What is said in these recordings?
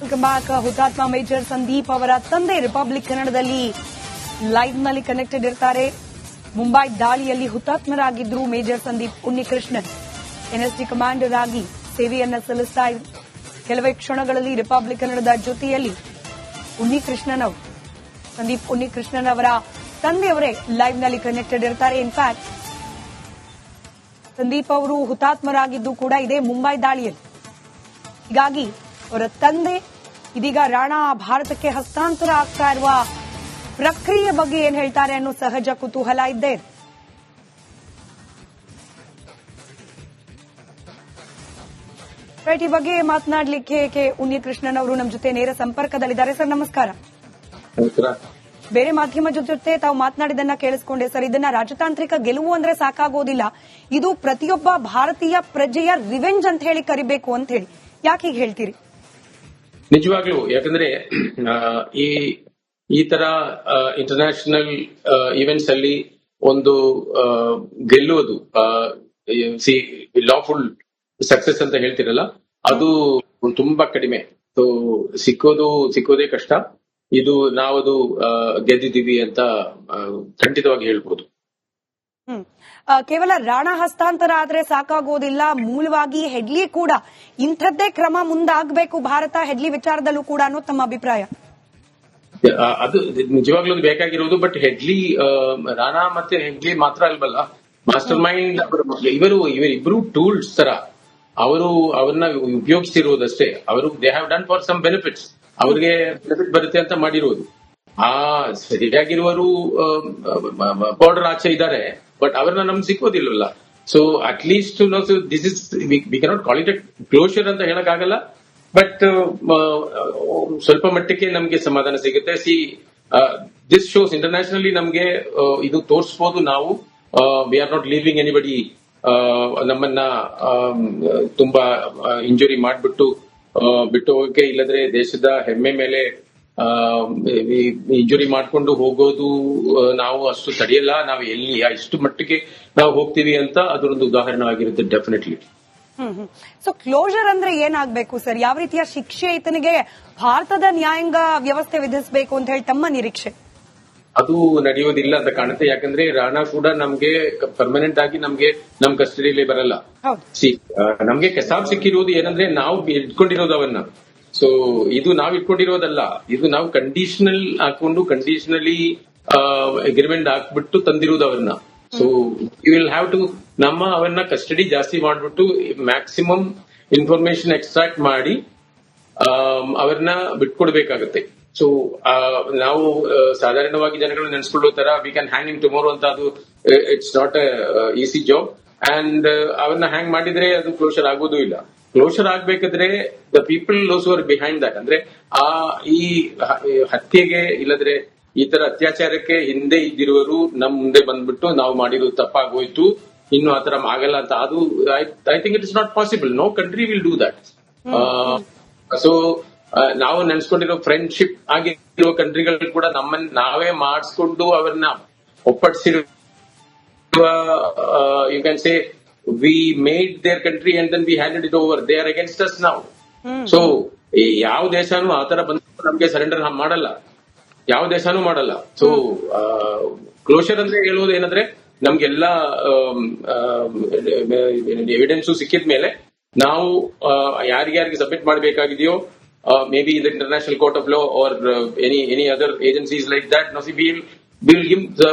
Welcome back. ಹುತಾತ್ಮ major Sandeep ಅವರ ತಂದೆ ರಿಪಬ್ಲಿಕ್ ಕನ್ನಡದಲ್ಲಿ ಲೈವ್ ನಲ್ಲಿ ಕನೆಕ್ಟೆಡ್ ಇರ್ತಾರೆ. ಮುಂಬೈ ದಾಳಿಯಲ್ಲಿ ಹುತಾತ್ಮರಾಗಿದ್ರು major Sandeep Unnikrishnan. NSD commander ಆಗಿ ಸೇವೆಯನ್ನ ಸಲ್ಲಿಸ್ತಾ ಇದ್ರು. ಕೆಲವೇ ಕ್ಷಣಗಳಲ್ಲಿ ರಿಪಬ್ಲಿಕ್ ಕನ್ನಡದ ಜೊತೆಯಲ್ಲಿ ಉನ್ನಿಕೃಷ್ಣನ್ ಅವರು, ಸಂದೀಪ್ ಉನ್ನಿಕೃಷ್ಣನ್ ಅವರ ತಂದೆಯವರೇ ಲೈವ್ ನಲ್ಲಿ ಕನೆಕ್ಟೆಡ್ ಇರ್ತಾರೆ. ಇನ್ಫ್ಯಾಕ್ಟ್ ಸಂದೀಪ್ ಅವರು ಹುತಾತ್ಮರಾಗಿದ್ದು ಕೂಡ ಇದೇ ಮುಂಬೈ ದಾಳಿಯಲ್ಲಿ. ಹೀಗಾಗಿ ಅವರ ತಂದೆ ಇದೀಗ ರಾಣಾ ಭಾರತಕ್ಕೆ ಹಸ್ತಾಂತರ ಆಗ್ತಾ ಇರುವ ಪ್ರಕ್ರಿಯೆ ಬಗ್ಗೆ ಏನ್ ಹೇಳ್ತಾರೆ ಅನ್ನೋ ಸಹಜ ಕುತೂಹಲ ಇದ್ದೇ ಇದೆ. ಈ ಬಗ್ಗೆ ಮಾತನಾಡಲಿಕ್ಕೆ ಕೆ ಉನ್ನಿಕೃಷ್ಣನ್ ಅವರು ನಮ್ಮ ಜೊತೆ ನೇರ ಸಂಪರ್ಕದಲ್ಲಿದ್ದಾರೆ. ಸರ್ ನಮಸ್ಕಾರ. ಬೇರೆ ಮಾಧ್ಯಮ ಜೊತೆ ತಾವು ಮಾತನಾಡಿದನ್ನ ಕೇಳಿಸ್ಕೊಂಡೆ ಸರ್. ಇದನ್ನ ರಾಜತಾಂತ್ರಿಕ ಗೆಲುವು ಅಂದ್ರೆ ಸಾಕಾಗೋದಿಲ್ಲ, ಇದು ಪ್ರತಿಯೊಬ್ಬ ಭಾರತೀಯ ಪ್ರಜೆಯ ರಿವೆಂಜ್ ಅಂತ ಹೇಳಿ ಕರಿಬೇಕು ಅಂತ ಹೇಳಿ, ಯಾಕೆ ಹೀಗೆ ಹೇಳ್ತೀರಿ? ನಿಜವಾಗ್ಲೂ, ಯಾಕಂದ್ರೆ ಈ ತರ ಇಂಟರ್ನ್ಯಾಷನಲ್ ಈವೆಂಟ್ಸ್ ಅಲ್ಲಿ ಒಂದು ಗೆಲ್ಲುವುದು ಲಾಫುಲ್ ಸಕ್ಸಸ್ ಅಂತ ಹೇಳ್ತಿರಲ್ಲ, ಅದು ತುಂಬಾ ಕಡಿಮೆ. ಸೊ ಸಿಕ್ಕೋದೇ ಕಷ್ಟ. ಇದು ನಾವದು ಗೆದ್ದಿದ್ದೀವಿ ಅಂತ ಖಂಡಿತವಾಗಿ ಹೇಳ್ಬೋದು. ಕೇವಲ ರಾಣಾ ಹಸ್ತಾಂತರ ಆದ್ರೆ ಸಾಕಾಗೋದಿಲ್ಲ, ಮೂಲವಾಗಿ ಹೆಡ್ಲಿ ಕೂಡ ಇಂಥದ್ದೇ ಕ್ರಮ ಮುಂದಾಗಬೇಕು ಭಾರತ ಹೆಡ್ಲಿ ವಿಚಾರದಲ್ಲೂ ಕೂಡ ಅನ್ನೋ ತಮ್ಮ ಅಭಿಪ್ರಾಯ? ಅದು ನಿಜವಾಗ್ಲೂ ಬೇಕಾಗಿರೋದು. ಬಟ್ ಹೆಡ್ಲಿ, ರಾಣಾ ಮತ್ತೆ ಹೆಡ್ಲಿ ಮಾತ್ರ ಅಲ್ವಲ್ಲ, ಮಾಸ್ಟರ್ ಮೈಂಡ್ ಇವರಿಬ್ರು ಟೂಲ್ಸ್ ತರ ಅವ್ರನ್ನ ಉಪಯೋಗಿಸ್ತಿರೋದಷ್ಟೇ. ಅವರು they have done for some benefits, ಅವ್ರಿಗೆ ಬೆನಿಫಿಟ್ ಬರುತ್ತೆ ಅಂತ ಮಾಡಿರೋದು. ಸರಿಯಾಗಿರುವರು ಬಾರ್ಡರ್ ಆಚೆ ಇದ್ದಾರೆ, ಬಟ್ ಅವ್ರನ್ನ ನಮ್ಗೆ ಸಿಕ್ಕೋದಿಲ್ವಲ್ಲ. So at least this is we cannot call it closure ಅಂತ ಹೇಳಕ್ಕಾಗಲ್ಲ, ಬಟ್ ಸ್ವಲ್ಪ ಮಟ್ಟಕ್ಕೆ ನಮ್ಗೆ ಸಮಾಧಾನ ಸಿಗುತ್ತೆ. ದಿಸ್ ಶೋಸ್ ಇಂಟರ್ನ್ಯಾಷನಲಿ ನಮ್ಗೆ ಇದು ತೋರಿಸಬಹುದು, ನಾವು we are not leaving anybody ನಮ್ಮನ್ನ ತುಂಬಾ ಇಂಜುರಿ ಮಾಡ್ಬಿಟ್ಟು ಬಿಟ್ಟು ಹೋಗಕ್ಕೆ, ಇಲ್ಲದ್ರೆ ದೇಶದ ಹೆಮ್ಮೆ ಮೇಲೆ ಇಂಜುರಿ ಮಾಡ್ಕೊಂಡು ಹೋಗೋದು ನಾವು ಅಷ್ಟು ತಡೆಯಲ್ಲ. ನಾವು ಎಲ್ಲಿ ಎಷ್ಟು ಮಟ್ಟಿಗೆ ನಾವು ಹೋಗ್ತೀವಿ ಅಂತ ಅದರೊಂದು ಉದಾಹರಣೆ ಆಗಿರುತ್ತೆ ಡೆಫಿನೆಟ್ಲಿ. ಸೊ ಕ್ಲೋಜರ್ ಅಂದ್ರೆ ಏನಾಗಬೇಕು ಸರ್? ಯಾವ ರೀತಿಯ ಶಿಕ್ಷೆ ಈತನಿಗೆ ಭಾರತದ ನ್ಯಾಯಾಂಗ ವ್ಯವಸ್ಥೆ ವಿಧಿಸಬೇಕು ಅಂತ ಹೇಳಿ ತಮ್ಮ ನಿರೀಕ್ಷೆ? ಅದು ನಡೆಯೋದಿಲ್ಲ ಅಂತ ಕಾಣುತ್ತೆ. ಯಾಕಂದ್ರೆ ರಾಣಾ ಕೂಡ ನಮ್ಗೆ ಪರ್ಮನೆಂಟ್ ಆಗಿ ನಮ್ ಕಸ್ಟಡಿಯಲ್ಲಿ ಬರಲ್ಲ. ನಮ್ಗೆ ಕೆಸಾಬ್ ಸಿಕ್ಕಿರೋದು ಏನಂದ್ರೆ ನಾವು ಇಟ್ಕೊಂಡಿರೋದು ಅವನ್ನ. ಸೊ ಇದು ನಾವು ಇಟ್ಕೊಂಡಿರೋದಲ್ಲ, ಇದು ನಾವು ಕಂಡೀಷನಲ್ ಹಾಕೊಂಡು ಕಂಡೀಷನಲಿ ಅಗ್ರಿಮೆಂಟ್ ಹಾಕ್ಬಿಟ್ಟು ತಂದಿರೋದು ಅವ್ರನ್ನ. So you will have to ಅವನ್ನ ಕಸ್ಟಡಿ ಜಾಸ್ತಿ ಮಾಡ್ಬಿಟ್ಟು ಮ್ಯಾಕ್ಸಿಮಮ್ ಇನ್ಫಾರ್ಮೇಶನ್ ಎಕ್ಸ್ಟ್ರಾಕ್ಟ್ ಮಾಡಿ ಅವ್ರನ್ನ ಬಿಟ್ಕೊಡ್ಬೇಕಾಗತ್ತೆ. ಸೊ ನಾವು ಸಾಧಾರಣವಾಗಿ ಜನಗಳು ನೆನೆಸ್ಕೊಳ್ಳೋ ತರ we can hang in tomorrow ಅಂತ, ಅದು it's not easy job. And ಅವನ್ನ ಹ್ಯಾಂಗ್ ಮಾಡಿದ್ರೆ ಅದು ಕ್ಲೋಷರ್ ಆಗೋದು ಇಲ್ಲ. ಕ್ಲೋಷರ್ ಆಗ್ಬೇಕಾದ್ರೆ the people those who are behind that, ಅಂದ್ರೆ ಈ ಹತ್ಯೆಗೆ ಇಲ್ಲದ್ರೆ ಈ ತರ ಅತ್ಯಾಚಾರಕ್ಕೆ ಹಿಂದೆ ಇದ್ದಿರುವರು ನಮ್ ಮುಂದೆ ಬಂದ್ಬಿಟ್ಟು ನಾವು ಮಾಡಿರೋದು ತಪ್ಪಾಗೋಯ್ತು, ಇನ್ನು ಆತರ ಆಗಲ್ಲ ಅಂತ, ಅದು I think it is not possible. No country will do that. So ನಾವು ನೆನ್ಸ್ಕೊಂಡಿರೋ ಫ್ರೆಂಡ್ಶಿಪ್ ಆಗಿರೋ ಕಂಟ್ರಿಗಳು ಕೂಡ ನಮ್ಮನ್ನ ನಾವೇ ಮಾಡಿಸ್ಕೊಂಡು ಅವ್ರನ್ನ ಒಪ್ಪಡಿಸಿರುವ, you can say we made their country and then we handed it over. They are against us ನಾವು. ಸೊ ಯಾವ ದೇಶನೂ ಆತರ ಬಂದು ನಮ್ಗೆ ಸರೆಂಡರ್ ಮಾಡಲ್ಲ, ಯಾವ ದೇಶನೂ ಮಾಡಲ್ಲ. ಸೊ ಕ್ಲೋಷರ್ ಅಂದ್ರೆ ಹೇಳೋದು ಏನಂದ್ರೆ ನಮ್ಗೆಲ್ಲ ಎವಿಡೆನ್ಸು ಸಿಕ್ಕಿದ ಮೇಲೆ ನಾವು ಯಾರಿಗ್ಯಾರಿಗೆ submit ಮಾಡಬೇಕಾಗಿದೆಯೋ, maybe the International Court of Law or any other agencies like that. Now, see, we will give the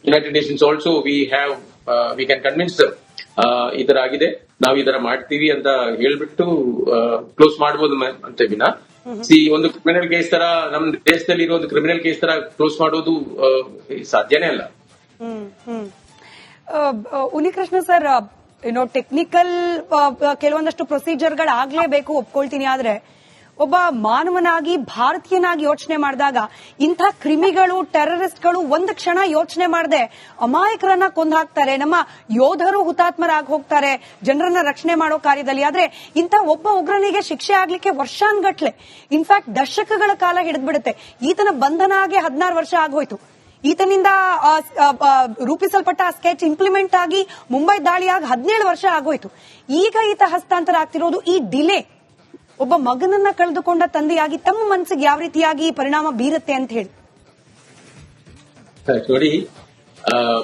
United Nations also. We can convince them. ಇದರ ಆಗಿದೆ, ನಾವು ಇದರ ಮಾಡ್ತೀವಿ ಅಂತ ಹೇಳ್ಬಿಟ್ಟು ಕ್ಲೋಸ್ ಮಾಡಬಹುದು ಅಂತ ವಿನ ಒಂದು ಕ್ರಿಮಿನಲ್ ಕೇಸ್ ತರ ನಮ್ ದೇಶದಲ್ಲಿ ಇರೋ ಒಂದು ಕ್ರಿಮಿನಲ್ ಕೇಸ್ ತರ ಕ್ಲೋಸ್ ಮಾಡೋದು ಸಾಧ್ಯನೇ ಅಲ್ಲ. ಉನ್ನಿಕೃಷ್ಣ ಸರ್, ಟೆಕ್ನಿಕಲ್ ಕೆಲವೊಂದಷ್ಟು ಪ್ರೊಸೀಜರ್ಗಳು ಆಗ್ಲೇಬೇಕು, ಒಪ್ಕೊಳ್ತೀನಿ. ಆದ್ರೆ ಒಬ್ಬ ಮಾನವನಾಗಿ ಭಾರತೀಯನಾಗಿ ಯೋಚನೆ ಮಾಡಿದಾಗ ಇಂಥ ಕ್ರಿಮಿಗಳು, ಟೆರರಿಸ್ಟ್ಗಳು ಒಂದು ಕ್ಷಣ ಯೋಚನೆ ಮಾಡದೆ ಅಮಾಯಕರನ್ನ ಕೊಂದು ಹಾಕ್ತಾರೆ. ನಮ್ಮ ಯೋಧರು ಹುತಾತ್ಮರಾಗಿ ಹೋಗ್ತಾರೆ ಜನರನ್ನ ರಕ್ಷಣೆ ಮಾಡೋ ಕಾರ್ಯದಲ್ಲಿ. ಆದ್ರೆ ಇಂಥ ಒಬ್ಬ ಉಗ್ರನಿಗೆ ಶಿಕ್ಷೆ ಆಗ್ಲಿಕ್ಕೆ ವರ್ಷಾನ್ಗಟ್ಲೆ, ಇನ್ಫ್ಯಾಕ್ಟ್ ದಶಕಗಳ ಕಾಲ ಹಿಡಿದ್ಬಿಡುತ್ತೆ. ಈತನ ಬಂಧನ ಆಗಿ 16 ವರ್ಷ ಆಗೋಯ್ತು. ಈತನಿಂದ ರೂಪಿಸಲ್ಪಟ್ಟ ಸ್ಕೆಚ್ ಇಂಪ್ಲಿಮೆಂಟ್ ಆಗಿ ಮುಂಬೈ ದಾಳಿಯಾಗಿ 17 ವರ್ಷ ಆಗೋಯ್ತು. ಈಗ ಈತ ಹಸ್ತಾಂತರ ಆಗ್ತಿರೋದು ಈ ಡಿಲೇ ಒಬ್ಬ ಮಗನನ್ನ ಕಳೆದುಕೊಂಡ ತಂದೆಯಾಗಿ ತಮ್ಮ ಮನಸ್ಸಿಗೆ ಯಾವ ರೀತಿಯಾಗಿ ಪರಿಣಾಮ ಬೀರುತ್ತೆ ಅಂತ ಹೇಳಿ? ನೋಡಿ,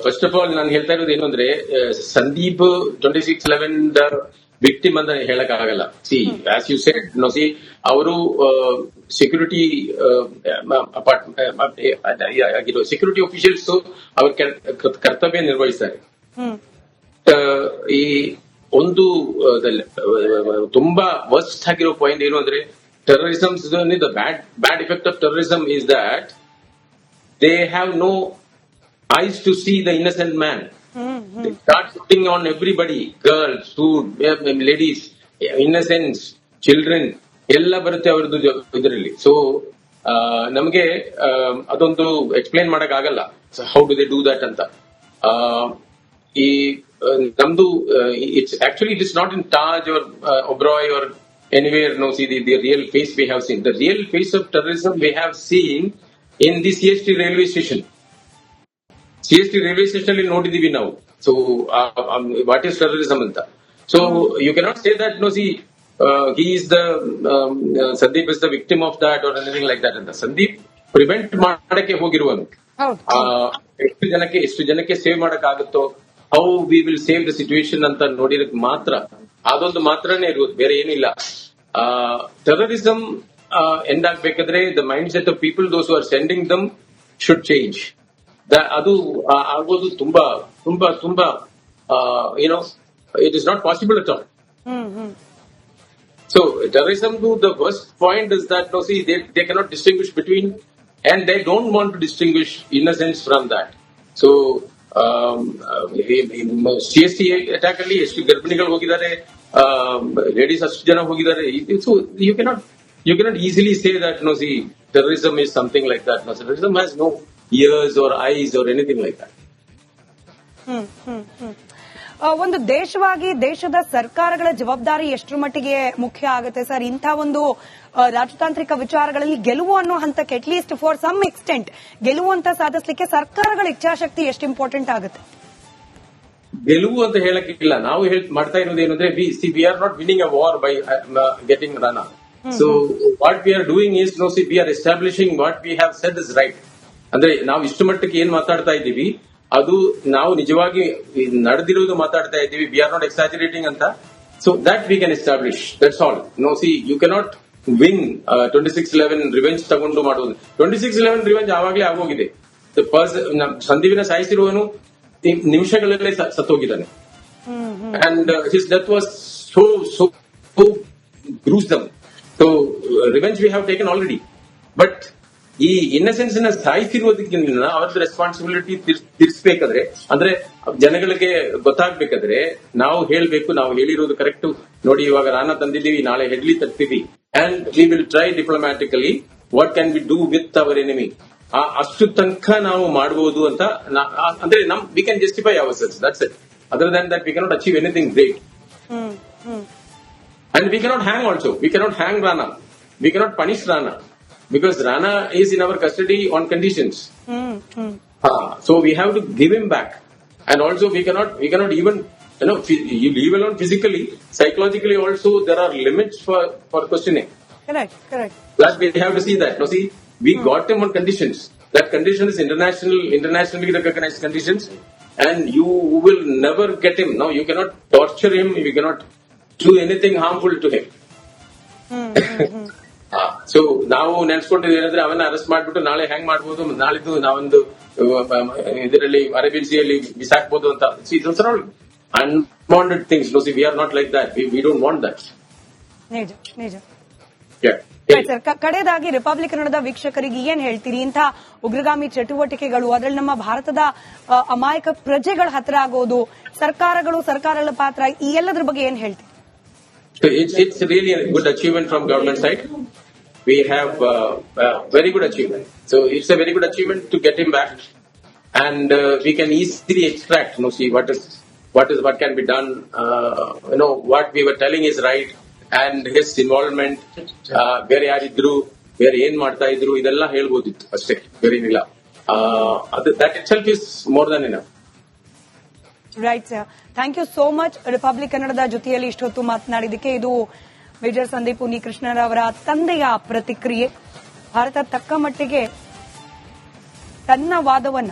ಫಸ್ಟ್ ಆಫ್ ಆಲ್ ನಾನು ಹೇಳ್ತಾ ಇರೋದು ಏನು ಅಂದ್ರೆ, ಸಂದೀಪ್ 2611 ವಿಕ್ಟಿಮ್ ಅಂತ ಹೇಳಕ್ ಆಗಲ್ಲ. See as you said, no see ಅವರು ಸೆಕ್ಯೂರಿಟಿ ಆಗಿರೋ ಸೆಕ್ಯೂರಿಟಿ ಅಫಿಷಿಯಲ್ಸ್ ಅವ್ರ ಕರ್ತವ್ಯ ನಿರ್ವಹಿಸ್ತಾರೆ. ಈ ಒಂದು ತುಂಬಾ ವರ್ಸ್ಟ್ ಆಗಿರೋ ಪಾಯಿಂಟ್ ಏನು ಅಂದ್ರೆ, terrorism, the bad effect of terrorism is that they have no eyes to see the innocent man. They start putting on everybody, girls, food, ladies, innocents, children, ಎಲ್ಲ ಬರುತ್ತೆ ಅವರದ್ದು ಇದರಲ್ಲಿ. ಸೊ ನಮಗೆ ಅದೊಂದು ಎಕ್ಸ್ಪ್ಲೇನ್ ಮಾಡಕ್ ಆಗಲ್ಲ, how do they do that ಅಂತ. ಈ ನಮ್ದು it's actually it is not in Taj or Oberoi or anywhere. No, see the real face we have seen. The real face of terrorism we have seen in the CST railway station. CST railway station ಅಲ್ಲಿ ನೋಡಿದೀವಿ ನಾವು. So what is terrorism ಅಂತ. So you cannot say that, no see he is the Sandeep is the victim of that or anything like that ಅಂತ. Sandeep prevent ಮಾಡಕ್ಕೆ ಹೋಗಿರುವನು. ಎಷ್ಟು ಜನಕ್ಕೆ save ಮಾಡಕ್ ಆಗುತ್ತೋ, how we will save the situation ಅಂತ ನೋಡಿರಕ್ ಮಾತ್ರ, ಅದೊಂದು ಮಾತ್ರನೇ ಇರುವುದು, ಬೇರೆ ಏನಿಲ್ಲ. ಟೆರರಿಸಮ್ ಎಂಡ್ ಆಗ್ಬೇಕಾದ್ರೆ the mindset of people, those who are sending them should change. ಅದು ಆಗೋದು ತುಂಬಾ ತುಂಬಾ ತುಂಬಾ you know it is not possible at all. So terrorism the worst point is that, no see they cannot distinguish between, and they don't want to distinguish innocence from that. So CST attack ಅಲ್ಲಿ ಎಷ್ಟು ಗರ್ಭಿಣಿಗಳು ಹೋಗಿದ್ದಾರೆ, ladies ಅಷ್ಟು ಜನ ಹೋಗಿದ್ದಾರೆ. So you cannot easily say that, no, see, terrorism is something like that. No, terrorism has no ears or eyes or anything like that. ಒಂದು ದೇಶವಾಗಿ ದೇಶದ ಸರ್ಕಾರಗಳ ಜವಾಬ್ದಾರಿ ಎಷ್ಟರ ಮಟ್ಟಿಗೆ ಮುಖ್ಯ ಆಗುತ್ತೆ ಸರ್ ಇಂಥ ಒಂದು ರಾಜತಾಂತ್ರಿಕ ವಿಚಾರಗಳಲ್ಲಿ ಗೆಲುವು ಅನ್ನೋ ಹಂತಕ್ಕೆ? ಅಟ್ಲೀಸ್ಟ್ ಫಾರ್ ಸಮ್ ಎಕ್ಸ್ಟೆಂಟ್ ಗೆಲುವು ಅಂತ ಸಾಧಿಸಲಿಕ್ಕೆ ಸರ್ಕಾರಗಳ ಇಚ್ಛಾಶಕ್ತಿ ಎಷ್ಟು ಇಂಪಾರ್ಟೆಂಟ್ ಆಗುತ್ತೆ? ಗೆಲುವು ಅಂತ ಹೇಳಕ್ಕಿಲ್ಲ. ನಾವು ಮಾಡ್ತಾ ಇರೋದು ಏನಂದ್ರೆ, we are not winning a war by getting run. So what we are doing is, no see we are establishing what we have said is right. ಅಂದ್ರೆ ನಾವು ಇಷ್ಟು ಮಟ್ಟಕ್ಕೆ ಏನ್ ಮಾತಾಡ್ತಾ ಇದ್ದೀವಿ ಅದು ನಾವು ನಿಜವಾಗಿ ನಡೆದಿರೋದು ಮಾತಾಡ್ತಾ ಇದ್ದೀವಿ. ವಿ ಆರ್ ನಾಟ್ ಎಕ್ಸಾಜರೇಟಿಂಗ್ ಅಂತ. So that we can establish, that's all. No see you cannot win 2611 revenge ತಗೊಂಡು ಮಾಡುವುದು. 2611 ರಿವೆಂಜ್ ಆವಾಗಲೇ ಆಗೋಗಿದೆ. ಸಂದೀಪಿನ ಸಾಯಿಸಿರುವನು ನಿಮಿಷಗಳಲ್ಲೇ ಸತ್ತೋಗಿದ್ದಾನೆ. And his death was so gruesome. So revenge we have taken already. But ಈ ಇನ್ನಸೆನ್ಸ್ ನ ಸಾಯಿಸಿರುವುದಕ್ಕಿಂತ ಅವ್ರದ್ದು ರೆಸ್ಪಾನ್ಸಿಬಿಲಿಟಿ ತೀರಿಸಬೇಕಾದ್ರೆ, ಅಂದ್ರೆ ಜನಗಳಿಗೆ ಗೊತ್ತಾಗ್ಬೇಕಾದ್ರೆ ನಾವು ಹೇಳ್ಬೇಕು, ನಾವು ಹೇಳಿರೋದು ಕರೆಕ್ಟ್. ನೋಡಿ, ಇವಾಗ ರಾಣ ತಂದಿದ್ದೀವಿ, ನಾಳೆ ಹೆಡ್ಲಿ ತರ್ತೀವಿ, and we will try diplomatically what can we do with our enemy. ಅಷ್ಟು ತನಕ ನಾವು ಮಾಡಬಹುದು ಅಂತ. ಅಂದ್ರೆ we can justify ourselves, that's it. Other than that we cannot achieve anything great. And we cannot hang also. We cannot hang Rana. We cannot punish Rana because Rana is in our custody on conditions. So we have to give him back. And also we cannot even, you leave alone physically, psychologically also there are limits for questioning. Correct. That we have to see that. No, see, we got him on conditions. That condition is internationally recognized conditions, and you will never get him. No, you cannot torture him. You cannot do anything harmful to him. So ನಾವು ನೆನ್ಸ್ಕೊಂಡಿದ್ದು ಏನಂದ್ರೆ, ಅವನ್ನ arrest ಮಾಡ್ಬಿಟ್ಟು ನಾಳೆ ಹೆಂಗ್ ಮಾಡ್ಬೋದು, ನಾಳಿದ್ದು ನಾವೊಂದು ಇದರಲ್ಲಿ ಅರೇಬಿಯನ್ಸಿಯಲ್ಲಿ ಬಿಸಾಕ್ಬೋದು ಅಂತ. Unwanted things. No see we are not like that. We don't want that. ನಿಜ. ಸರ್, ಕಡೆಯದಾಗಿ ರಿಪಬ್ಲಿಕ್ ಕನ್ನಡದ ವೀಕ್ಷಕರಿಗೆ ಏನ್ ಹೇಳ್ತೀರಿ? ಇಂಥ ಉಗ್ರಗಾಮಿ ಚಟುವಟಿಕೆಗಳು, ಅದರಲ್ಲಿ ನಮ್ಮ ಭಾರತದ ಅಮಾಯಕ ಪ್ರಜೆಗಳ ಹತ್ರ ಆಗೋದು, ಸರ್ಕಾರಗಳ ಪಾತ್ರ, ಈ ಎಲ್ಲದ್ರ ಬಗ್ಗೆ ಏನ್ ಹೇಳ್ತೀರಿ? It's really a good achievement from government side. We have very good achievement. So it's a very good achievement to get him back, and we can easily extract. See what can be done. What we were telling is right, and his involvement. ಬೇರೆ ಯಾರಿದ್ರು, ಬೇರೆ ಏನ್ ಮಾಡ್ತಾ ಇದ್ರು, ಇದೆಲ್ಲ ಹೇಳ್ಬೋದಿತ್ತು ಅಷ್ಟೇ, ಬೇರೆ ಏನಿಲ್ಲ. That itself is more than enough. Right sir, thank you so much. Republic ಕನ್ನಡದ ಜೊತೆಯಲ್ಲಿ ಇಷ್ಟೊತ್ತು ಮಾತನಾಡಿದಕ್ಕೆ. ಇದು ಮೇಜರ್ ಸಂದೀಪ್ ಉನ್ನಿಕೃಷ್ಣರವರ ತಂದೆಯ ಪ್ರತಿಕ್ರಿಯೆ. ಭಾರತ ತಕ್ಕ ಮಟ್ಟಿಗೆ ತನ್ನ ವಾದವನ್ನ,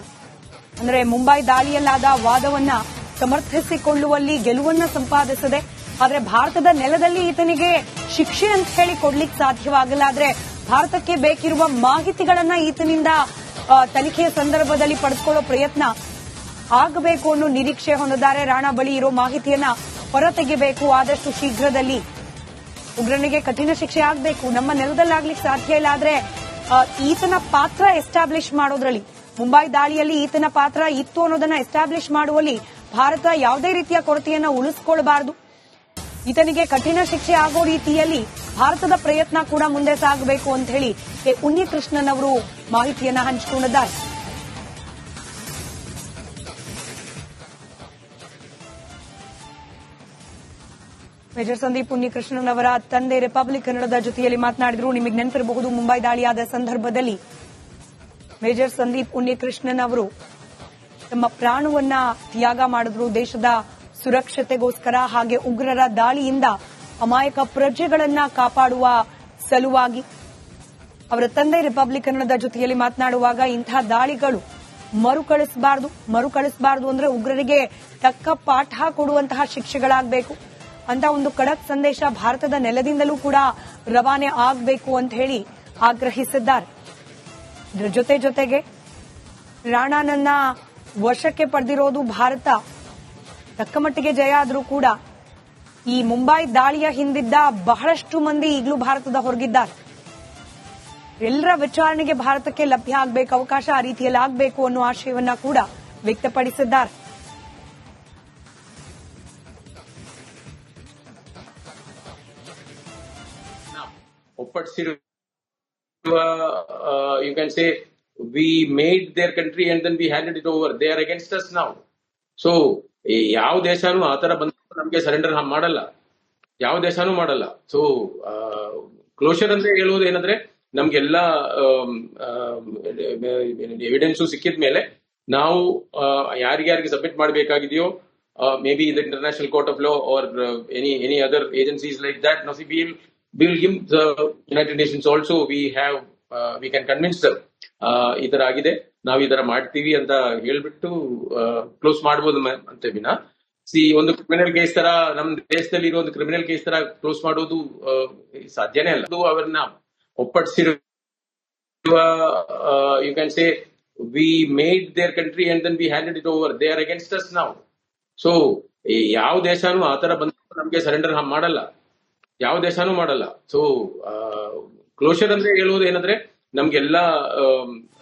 ಅಂದ್ರೆ ಮುಂಬೈ ದಾಳಿಯಲ್ಲಾದ ವಾದವನ್ನ ಸಮರ್ಥಿಸಿಕೊಳ್ಳುವಲ್ಲಿ ಗೆಲುವನ್ನ ಸಂಪಾದಿಸಿದೆ. ಆದ್ರೆ ಭಾರತದ ನೆಲದಲ್ಲಿ ಈತನಿಗೆ ಶಿಕ್ಷೆ ಅಂತ ಹೇಳಿ ಕೊಡ್ಲಿಕ್ಕೆ ಸಾಧ್ಯವಾಗಿಲ್ಲ. ಆದ್ರೆ ಭಾರತಕ್ಕೆ ಬೇಕಿರುವ ಮಾಹಿತಿಗಳನ್ನ ಈತನಿಂದ ತನಿಖೆಯ ಸಂದರ್ಭದಲ್ಲಿ ಪಡೆದುಕೊಳ್ಳೋ ಪ್ರಯತ್ನ ಆಗಬೇಕು ಅನ್ನೋ ನಿರೀಕ್ಷೆ ಹೊಂದಿದ್ದಾರೆ. ರಾಣಾ ಬಳಿ ಇರೋ ಮಾಹಿತಿಯನ್ನ ಹೊರತೆಗೆಬೇಕು ಆದಷ್ಟು ಶೀಘ್ರದಲ್ಲಿ. ಉಗ್ರನಿಗೆ ಕಠಿಣ ಶಿಕ್ಷೆ ಆಗಬೇಕು. ನಮ್ಮ ನೆಲದಲ್ಲಾಗ್ಲಿಕ್ಕೆ ಸಾಧ್ಯ ಇಲ್ಲ. ಆದ್ರೆ ಈತನ ಪಾತ್ರ ಎಸ್ಟಾಬ್ಲಿಷ್ ಮಾಡೋದ್ರಲ್ಲಿ, ಮುಂಬೈ ದಾಳಿಯಲ್ಲಿ ಈತನ ಪಾತ್ರ ಇತ್ತು ಅನ್ನೋದನ್ನ ಎಸ್ಟಾಬ್ಲಿಷ್ ಮಾಡುವಲ್ಲಿ ಭಾರತ ಯಾವುದೇ ರೀತಿಯ ಕೊರತೆಯನ್ನ ಉಳಿಸಿಕೊಳ್ಳಬಾರದು. ಈತನಿಗೆ ಕಠಿಣ ಶಿಕ್ಷೆ ಆಗೋ ರೀತಿಯಲ್ಲಿ ಭಾರತದ ಪ್ರಯತ್ನ ಕೂಡ ಮುಂದೆ ಸಾಗಬೇಕು ಅಂತ ಹೇಳಿ ಉನ್ನಿಕೃಷ್ಣನ್ ಅವರು ಮಾಹಿತಿಯನ್ನ ಹಂಚಿಕೊಂಡಿದ್ದಾರೆ. ಮೇಜರ್ ಸಂದೀಪ್ ಉನ್ನಿಕೃಷ್ಣನ್ ಅವರ ತಂದೆ ರಿಪಬ್ಲಿಕ್ ಕನ್ನಡದ ಜೊತೆಯಲ್ಲಿ ಮಾತನಾಡಿದ್ರು. ನಿಮಗೆ ನೆನಪಿರಬಹುದು, ಮುಂಬೈ ದಾಳಿಯಾದ ಸಂದರ್ಭದಲ್ಲಿ ಮೇಜರ್ ಸಂದೀಪ್ ಉನ್ನಿಕೃಷ್ಣನ್ ಅವರು ತಮ್ಮ ಪ್ರಾಣವನ್ನ ತ್ಯಾಗ ಮಾಡಿದ್ರು ದೇಶದ ಸುರಕ್ಷತೆಗೋಸ್ಕರ, ಹಾಗೆ ಉಗ್ರರ ದಾಳಿಯಿಂದ ಅಮಾಯಕ ಪ್ರಜೆಗಳನ್ನ ಕಾಪಾಡುವ ಸಲುವಾಗಿ. ಅವರ ತಂದೆ ರಿಪಬ್ಲಿಕ್ ಕನ್ನಡದ ಜೊತೆಯಲ್ಲಿ ಮಾತನಾಡುವಾಗ ಇಂತಹ ದಾಳಿಗಳು ಮರುಕಳಿಸಬಾರದು ಅಂದ್ರೆ ಉಗ್ರರಿಗೆ ತಕ್ಕ ಪಾಠ ಕೊಡುವಂತಹ ಶಿಕ್ಷೆಗಳಾಗಬೇಕು ಅಂತ ಒಂದು ಖಡಕ್ ಸಂದೇಶ ಭಾರತದ ನೆಲದಿಂದಲೂ ಕೂಡ ರವಾನೆ ಆಗಬೇಕು ಅಂತ ಹೇಳಿ ಆಗ್ರಹಿಸಿದ್ದಾರೆ. ಇದರ ಜೊತೆಗೆ ರಾಣಾನನ್ನ ವಶಕ್ಕೆ ಪಡೆದಿರೋದು ಭಾರತ ತಕ್ಕ ಮಟ್ಟಿಗೆ ಜಯ ಆದರೂ ಕೂಡ ಈ ಮುಂಬೈ ದಾಳಿಯ ಹಿಂದಿದ್ದ ಬಹಳಷ್ಟು ಮಂದಿ ಈಗಲೂ ಭಾರತದ ಹೊರಗಿದ್ದಾರೆ. ಎಲ್ಲರ ವಿಚಾರಣೆಗೆ ಭಾರತಕ್ಕೆ ಲಭ್ಯ ಆಗಬೇಕು, ಅವಕಾಶ ಆ ರೀತಿಯಲ್ಲಿ ಆಗಬೇಕು ಅನ್ನೋ ಆಶಯವನ್ನ ಕೂಡ ವ್ಯಕ್ತಪಡಿಸಿದ್ದಾರೆ. ಒಪ್ಪಡಿಸಿರುವ you can say we made their country and then we handed it over. They are against us now. So ಯಾವ ದೇಶನೂ ಆತರ ಬಂದ ನಮ್ಗೆ ಸರೆಂಡರ್ ಮಾಡಲ್ಲ, ಯಾವ ದೇಶನೂ ಮಾಡಲ್ಲ. ಸೊ ಕ್ಲೋಷರ್ ಅಂದ್ರೆ ಹೇಳುವುದು ಏನಂದ್ರೆ ನಮ್ಗೆಲ್ಲ ಎವಿಡೆನ್ಸು ಸಿಕ್ಕಿದ ಮೇಲೆ ನಾವು ಯಾರಿಗ್ಯಾರಿಗೆ ಸಬ್ಮಿಟ್ ಮಾಡಬೇಕಾಗಿದೆಯೋ, maybe the international court of law or any other agencies like that, no see we'll give the United Nations also, we can convince them ಈ ತರ ಆಗಿದೆ, ನಾವು ಈ ತರ ಮಾಡ್ತೀವಿ ಅಂತ ಹೇಳ್ಬಿಟ್ಟು ಕ್ಲೋಸ್ ಮಾಡಬಹುದು ಅಂತ ವಿನ ಒಂದು ಕ್ರಿಮಿನಲ್ ಕೇಸ್ ತರ ನಮ್ ದೇಶದಲ್ಲಿ ಇರೋ ಒಂದು ಕ್ರಿಮಿನಲ್ ಕೇಸ್ ತರ ಕ್ಲೋಸ್ ಮಾಡೋದು ಸಾಧ್ಯನೇ ಅಲ್ಲ. ಅದು ಅವರನ್ನ ಒಪ್ಪಡಿಸಿರುವ you can say we made their country and then we handed it over. They are against us now. So ಯಾವ ದೇಶನೂ ಆತರ ಬಂದ ನಮ್ಗೆ ಸರೆಂಡರ್ ಮಾಡಲ್ಲ, ಯಾವ ದೇಶನೂ ಮಾಡಲ್ಲ. ಸೊ ಕ್ಲೋಷರ್ ಅಂದ್ರೆ ಹೇಳುವುದು ಏನಂದ್ರೆ ನಮ್ಗೆಲ್ಲ